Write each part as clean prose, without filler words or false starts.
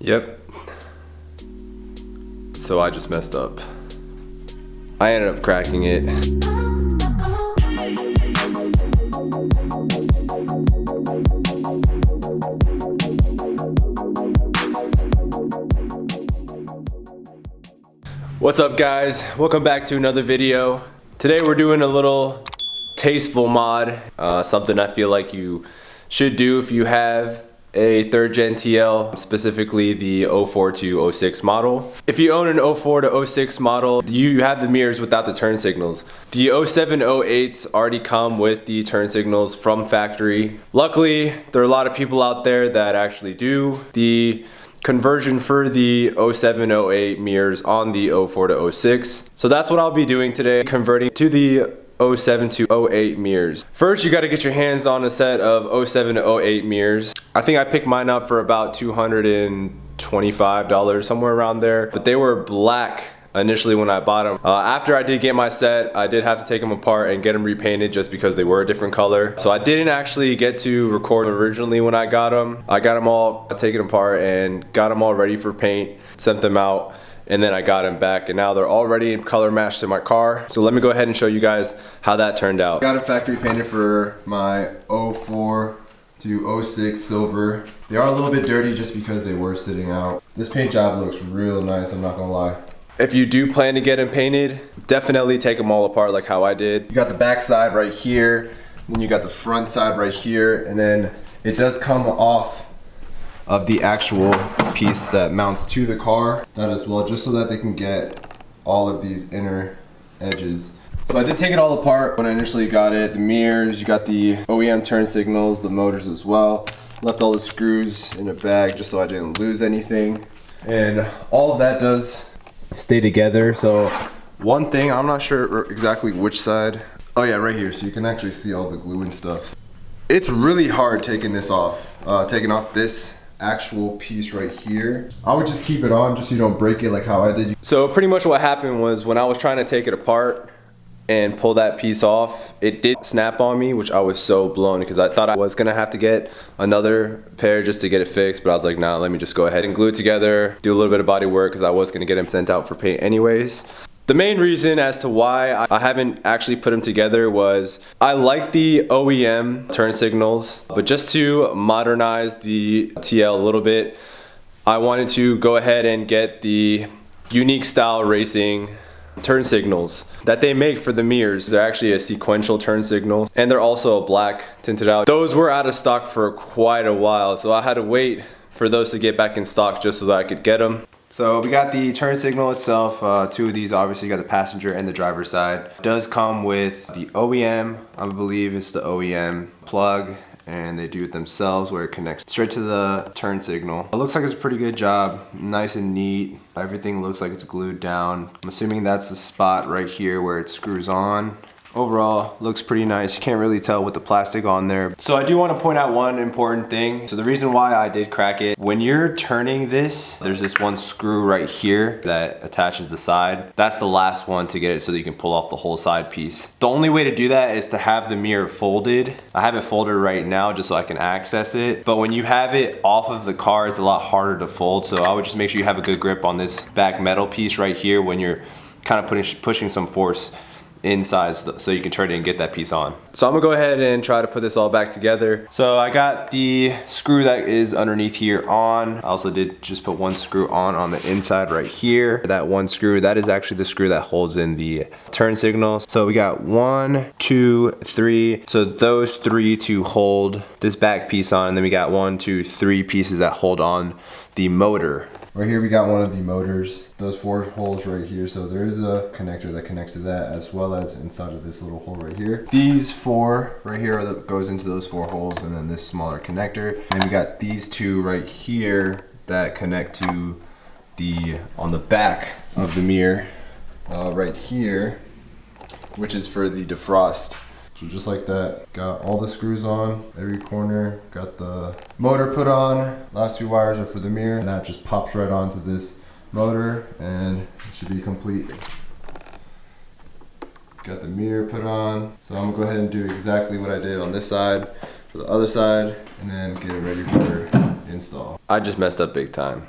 Yep. So I just messed up. I ended up cracking it. What's up guys? Welcome back to another video. Today we're doing a little tasteful mod, something I feel like you should do if you have a 3rd gen TL, specifically the 04 to 06 model. If you own an 04 to 06 model, you have the mirrors without the turn signals. The 07 08s already come with the turn signals from factory. Luckily, there are a lot of people out there that actually do the conversion for the 07 08 mirrors on the 04 to 06. So that's what I'll be doing today, converting to the 07 to 08 mirrors. First, you got to get your hands on a set of 07 to 08 mirrors. I think I picked mine up for about $225, somewhere around there. But they were black initially when I bought them. After I did get my set, I did have to take them apart and get them repainted just because they were a different color. So I didn't actually get to record them originally when I got them. I got them all taken apart and got them all ready for paint, sent them out, and then I got them back, and now they're already color matched to my car. So let me go ahead and show you guys how that turned out. Got a factory painted for my 04 to 06 silver. They are a little bit dirty just because they were sitting out. This paint job looks real nice, I'm not gonna lie. If you do plan to get them painted, definitely take them all apart like how I did. You got the back side right here, then you got the front side right here, and then it does come off of the actual piece that mounts to the car, that as well, just so that they can get all of these inner edges. So I did take it all apart when I initially got it. The mirrors, you got the OEM turn signals, the motors as well. Left all the screws in a bag just so I didn't lose anything. And all of that does stay together. So one thing, I'm not sure exactly which side. Oh yeah, right here, so you can actually see all the glue and stuff. It's really hard taking this off, taking off this actual piece right here. I would just keep it on just so you don't break it like how I did. So pretty much what happened was when I was trying to take it apart and pull that piece off, it did snap on me, which I was so blown because I thought I was gonna have to get another pair just to get it fixed, but I was like, nah, let me just go ahead and glue it together, do a little bit of body work because I was gonna get them sent out for paint anyways. The main reason as to why I haven't actually put them together was I like the OEM turn signals, but just to modernize the TL a little bit, I wanted to go ahead and get the unique style racing turn signals that they make for the mirrors. They're actually a sequential turn signal, and they're also black tinted out. Those were out of stock for quite a while, so I had to wait for those to get back in stock just so that I could get them. So we got the turn signal itself, 2 of these, obviously you got the passenger and the driver side. It does come with the OEM, I believe it's the OEM plug, and they do it themselves where it connects straight to the turn signal. It looks like it's a pretty good job, nice and neat. Everything looks like it's glued down. I'm assuming that's the spot right here where it screws on. Overall, looks pretty nice. You can't really tell with the plastic on there. So I do want to point out one important thing. So the reason why I did crack it, when you're turning this, there's this one screw right here that attaches the side. That's the last one to get it so that you can pull off the whole side piece. The only way to do that is to have the mirror folded. I have it folded right now just so I can access it. But when you have it off of the car, it's a lot harder to fold. So I would just make sure you have a good grip on this back metal piece right here when you're kind of pushing some force inside so you can turn it and get that piece on. So I'm gonna go ahead and try to put this all back together. So I got the screw that is underneath here on. I also did just put one screw on the inside right here. That one screw, that is actually the screw that holds in the turn signals. So we got 1, 2, 3. So those 3 to hold this back piece on, and then we got 1, 2, 3 pieces that hold on the motor. Right here we got one of the motors, those 4 holes right here, so there is a connector that connects to that as well as inside of this little hole right here. These 4 right here are that goes into those 4 holes, and then this smaller connector. And we got these 2 right here that connect to on the back of the mirror right here, which is for the defrost. So just like that, got all the screws on, every corner, got the motor put on, last 2 wires are for the mirror, and that just pops right onto this motor and it should be complete. Got the mirror put on, so I'm gonna go ahead and do exactly what I did on this side for the other side, and then get it ready for install. I just messed up big time.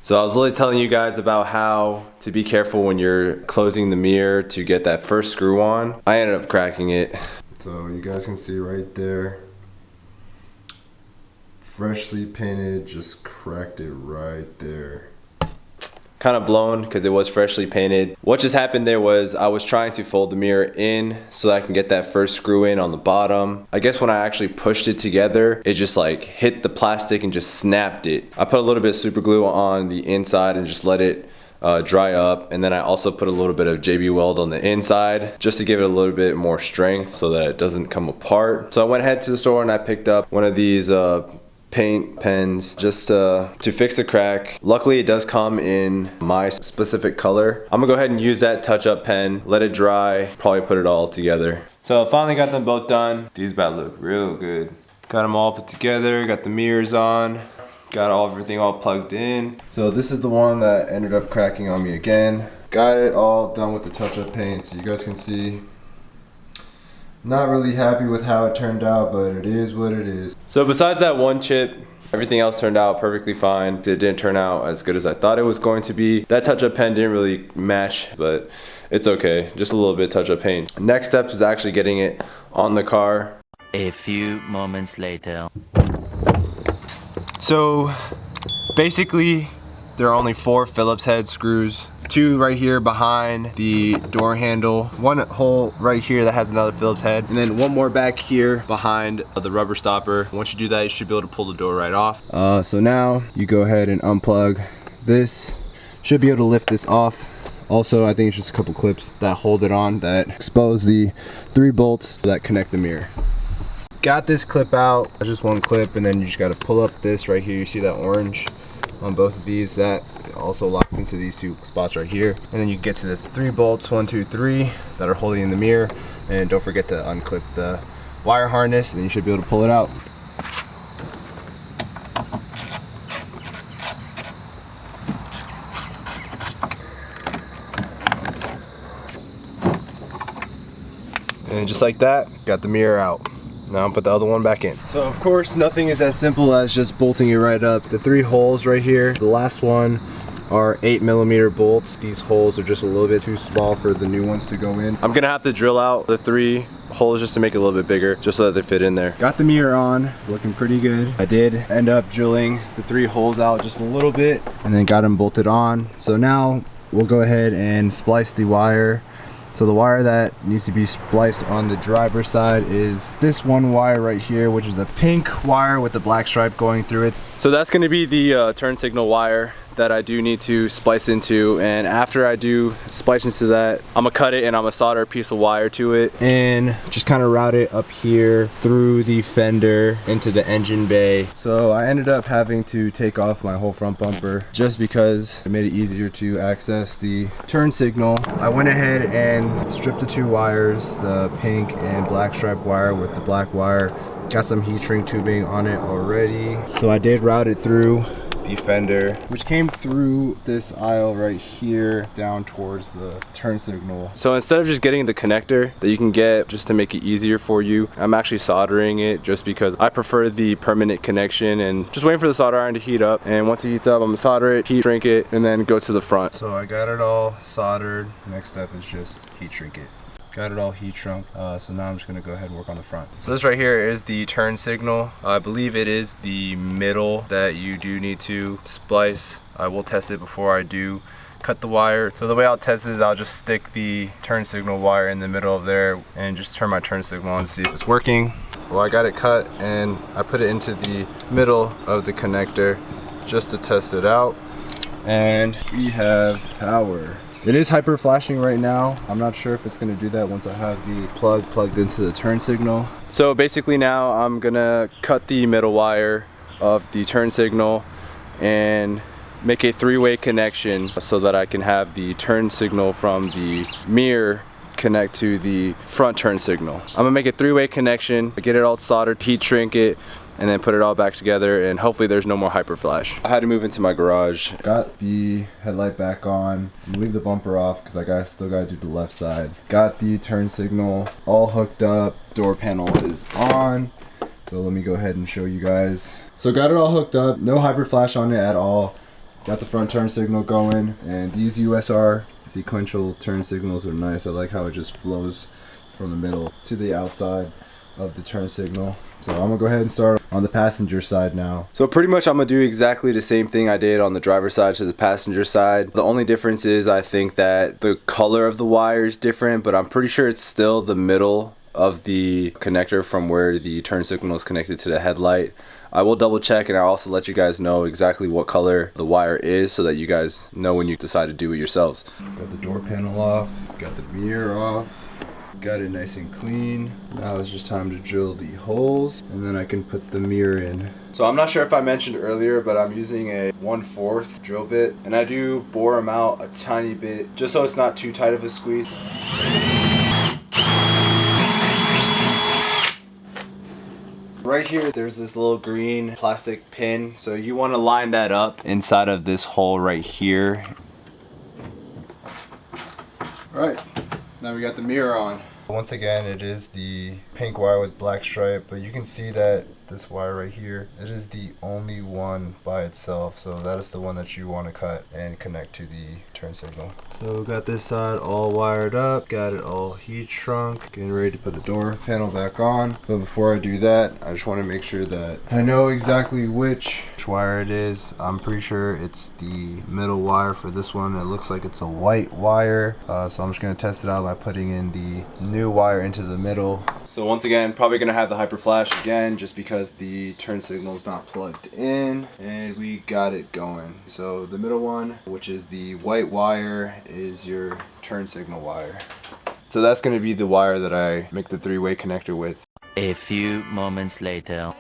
So I was literally telling you guys about how to be careful when you're closing the mirror to get that first screw on. I ended up cracking it. So you guys can see right there, freshly painted, just cracked it right there. Kind of blown because it was freshly painted. What just happened there was I was trying to fold the mirror in so that I can get that first screw in on the bottom. I guess when I actually pushed it together, it just like hit the plastic and just snapped it. I put a little bit of super glue on the inside and just let it dry up, and then I also put a little bit of JB Weld on the inside just to give it a little bit more strength so that it doesn't come apart. So I went ahead to the store and I picked up one of these paint pens just to fix the crack. Luckily it does come in my specific color. I'm gonna go ahead and use that touch-up pen, let it dry, probably put it all together. So I finally got them both done. These about to look real good. Got them all put together, got the mirrors on, got everything all plugged in. So this is the one that ended up cracking on me again. Got it all done with the touch-up paint so you guys can see. Not really happy with how it turned out, but it is what it is. So besides that one chip, everything else turned out perfectly fine. It didn't turn out as good as I thought it was going to be. That touch-up pen didn't really match, but it's okay. Just a little bit touch-up paint. Next step is actually getting it on the car. A few moments later. So basically, there are only 4 Phillips head screws. 2 right here behind the door handle, 1 hole right here that has another Phillips head, and then 1 more back here behind the rubber stopper. Once you do that, you should be able to pull the door right off. So now you go ahead and unplug this. Should be able to lift this off. Also, I think it's just a couple clips that hold it on that expose the 3 bolts that connect the mirror. Got this clip out, just 1 clip, and then you just got to pull up this right here. You see that orange on both of these? That also locks into these 2 spots right here, and then you get to the 3 bolts, 1, 2, 3 that are holding in the mirror, and don't forget to unclip the wire harness, and then you should be able to pull it out. And just like that, got the mirror out. Now put the other one back in. So of course nothing is as simple as just bolting it right up. The 3 holes right here, the last one are 8mm bolts. These holes are just a little bit too small for the new ones to go in. I'm gonna have to drill out the 3 holes just to make it a little bit bigger, just so that they fit in there. Got the mirror on, it's looking pretty good. I did end up drilling the 3 holes out just a little bit and then got them bolted on. So now we'll go ahead and splice the wire. So the wire that needs to be spliced on the driver's side is this 1 wire right here, which is a pink wire with the black stripe going through it. So that's gonna be the turn signal wire that I do need to splice into, and after I do splice into that, I'm gonna cut it and I'm gonna solder a piece of wire to it and just kind of route it up here through the fender into the engine bay. So I ended up having to take off my whole front bumper just because it made it easier to access the turn signal. I went ahead and stripped the 2 wires, the pink and black stripe wire with the black wire. Got some heat shrink tubing on it already. So I did route it through the fender, which came through this aisle right here down towards the turn signal. So instead of just getting the connector that you can get just to make it easier for you, I'm actually soldering it just because I prefer the permanent connection, and just waiting for the solder iron to heat up. And once it heats up, I'm gonna solder it, heat shrink it, and then go to the front. So I got it all soldered. Next step is just heat shrink it. Got it all heat shrunk, so now I'm just gonna go ahead and work on the front. So this right here is the turn signal. I believe it is the middle that you do need to splice. I will test it before I do cut the wire. So the way I'll test it is I'll just stick the turn signal wire in the middle of there and just turn my turn signal on to see if it's working. Well, I got it cut and I put it into the middle of the connector just to test it out. And we have power. It is hyper flashing right now. I'm not sure if it's gonna do that once I have the plug plugged into the turn signal. So basically now I'm gonna cut the middle wire of the turn signal and make a 3-way connection so that I can have the turn signal from the mirror connect to the front turn signal. I'm gonna make a 3-way connection, get it all soldered, heat shrink it, and then put it all back together, and hopefully there's no more hyper flash. I had to move into my garage. Got the headlight back on, leave the bumper off because I still gotta do the left side. Got the turn signal all hooked up, door panel is on. So let me go ahead and show you guys. So got it all hooked up, no hyper flash on it at all. Got the front turn signal going, and these USR sequential turn signals are nice. I like how it just flows from the middle to the outside of the turn signal. So I'm gonna go ahead and start on the passenger side now. So pretty much I'm gonna do exactly the same thing I did on the driver's side to the passenger side. The only difference is I think that the color of the wire is different, but I'm pretty sure it's still the middle of the connector from where the turn signal is connected to the headlight. I will double check, and I'll also let you guys know exactly what color the wire is so that you guys know when you decide to do it yourselves. Got the door panel off, got the mirror off, got it nice and clean. Now it's just time to drill the holes, and then I can put the mirror in. So I'm not sure if I mentioned earlier, but I'm using a 1/4 drill bit, and I do bore them out a tiny bit just so it's not too tight of a squeeze. Right here, there's this little green plastic pin, so you want to line that up inside of this hole right here. Alright, now we got the mirror on. Once again, it is the pink wire with black stripe, but you can see that this wire right here, it is the only one by itself, so that is the one that you want to cut and connect to the turn signal. So we got this side all wired up, got it all heat shrunk, getting ready to put the door panel back on. But before I do that, I just want to make sure that I know exactly which wire it is. I'm pretty sure it's the middle wire for this one. It looks like it's a white wire, so I'm just going to test it out by putting in the new wire into the middle. So once again, probably gonna have the hyper flash again just because the turn signal is not plugged in, and we got it going. So the middle one, which is the white wire, is your turn signal wire. So that's gonna be the wire that I make the three-way connector with. A few moments later.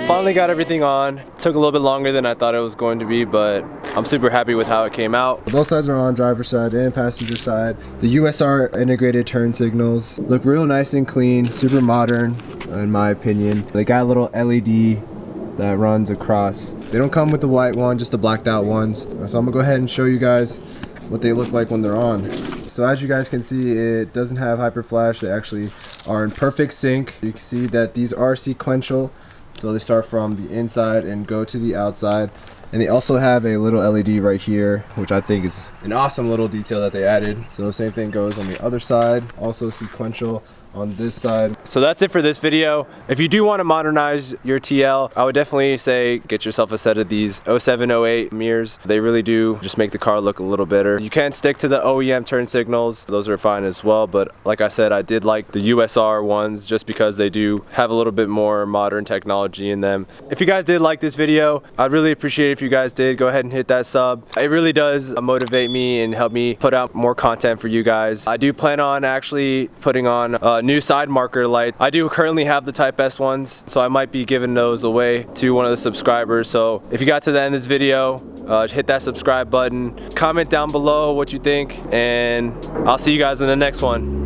Finally got everything on. Took a little bit longer than I thought it was going to be, but I'm super happy with how it came out. Both sides are on, driver's side and passenger side. The USR integrated turn signals look real nice and clean, super modern in my opinion. They got a little LED that runs across. They don't come with the white one, just the blacked out ones. So I'm gonna go ahead and show you guys what they look like when they're on. So as you guys can see, it doesn't have hyper flash. They actually are in perfect sync. You can see that these are sequential. So they start from the inside and go to the outside. And they also have a little LED right here, which I think is an awesome little detail that they added. So same thing goes on the other side, also sequential on this side. So that's it for this video. If you do want to modernize your TL, I would definitely say get yourself a set of these 07, 08 mirrors. They really do just make the car look a little better. You can stick to the OEM turn signals. Those are fine as well, but like I said, I did like the USR ones just because they do have a little bit more modern technology in them. If you guys did like this video, I'd really appreciate it if you guys did go ahead and hit that sub. It really does motivate me and help me put out more content for you guys. I do plan on actually putting on new side marker light. I do currently have the Type S ones, so I might be giving those away to one of the subscribers. So if you got to the end of this video, hit that subscribe button, comment down below what you think, and I'll see you guys in the next one.